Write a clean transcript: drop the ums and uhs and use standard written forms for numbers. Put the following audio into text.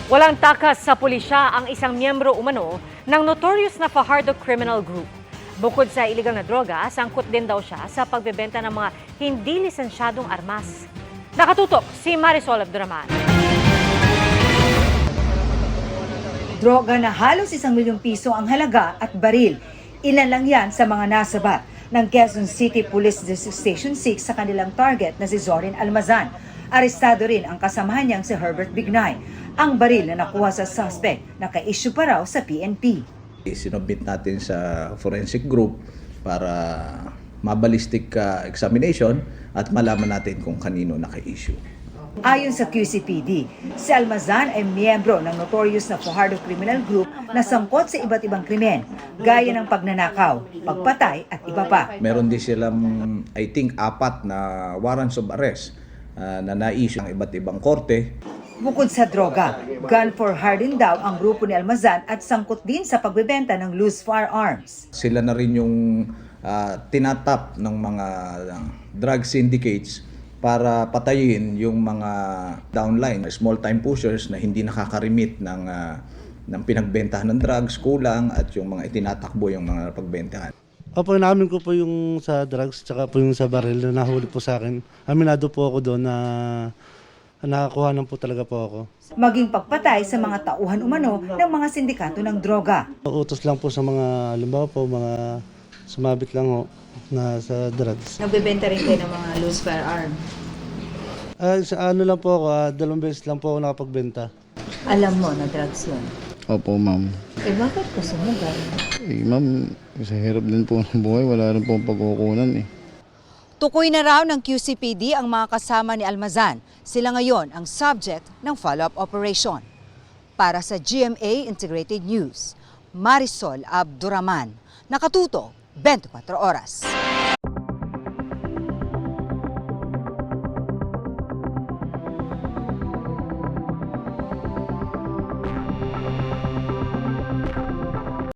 Walang takas sa pulisya ang isang miyembro umano ng notorious na Fajardo Criminal Group. Bukod sa iligal na droga, sangkot din daw siya sa pagbebenta ng mga hindi lisensyadong armas. Nakatutok si Marisol Abduraman. Droga na halos 1 milyong piso ang halaga at baril. Ilan lang yan sa mga nasabat ng Quezon City Police District Station 6 sa kanilang target na si Zorin Almazan. Arestado rin ang kasamahan niyang si Herbert Bignay. Ang baril na nakuha sa suspect naka-issue pa raw sa PNP. Sinubmit natin sa forensic group para mabalistic examination at malaman natin kung kanino naka-issue. Ayon sa QCPD, si Almazan ay miyembro ng notorious na Fajardo Criminal Group na sangkot sa iba't ibang krimen, gaya ng pagnanakaw, pagpatay at iba pa. Meron din silang, I think, 4 na warrants of arrest na na-issue ng iba't ibang korte. Bukod sa droga, gun for hire din daw ang grupo ni Almazan at sangkot din sa pagbebenta ng loose firearms. Sila na rin yung tinatap ng mga drug syndicates para patayin yung mga downline, small-time pushers na hindi nakakarimit ng pinagbentahan ng drugs, kulang, at yung mga itinatakbo yung mga pagbentahan. Opo, namin ko po yung sa drugs tsaka po yung sa baril na nahuli po sa akin. Aminado po ako doon na nakakuha po talaga po ako. Maging pagpatay sa mga tauhan umano ng mga sindikato ng droga. Utos lang po sa mga, halimbawa po, mga sumabit lang ho na sa drugs. Nagbebenta rin kayo ng mga loose firearm. Sa ano lang po ako, 2 beses lang po ako nakapagbenta. Alam mo na drugs yun. Opo, ma'am. Eh bakit ka sumugal? Ma'am, sa hirap din po ng buhay, wala rin po pagkukunan eh. Tukoy na raw ng QCPD ang mga kasama ni Almazan. Sila ngayon ang subject ng follow-up operation. Para sa GMA Integrated News, Marisol Abduraman. Nakatuto, 24 oras.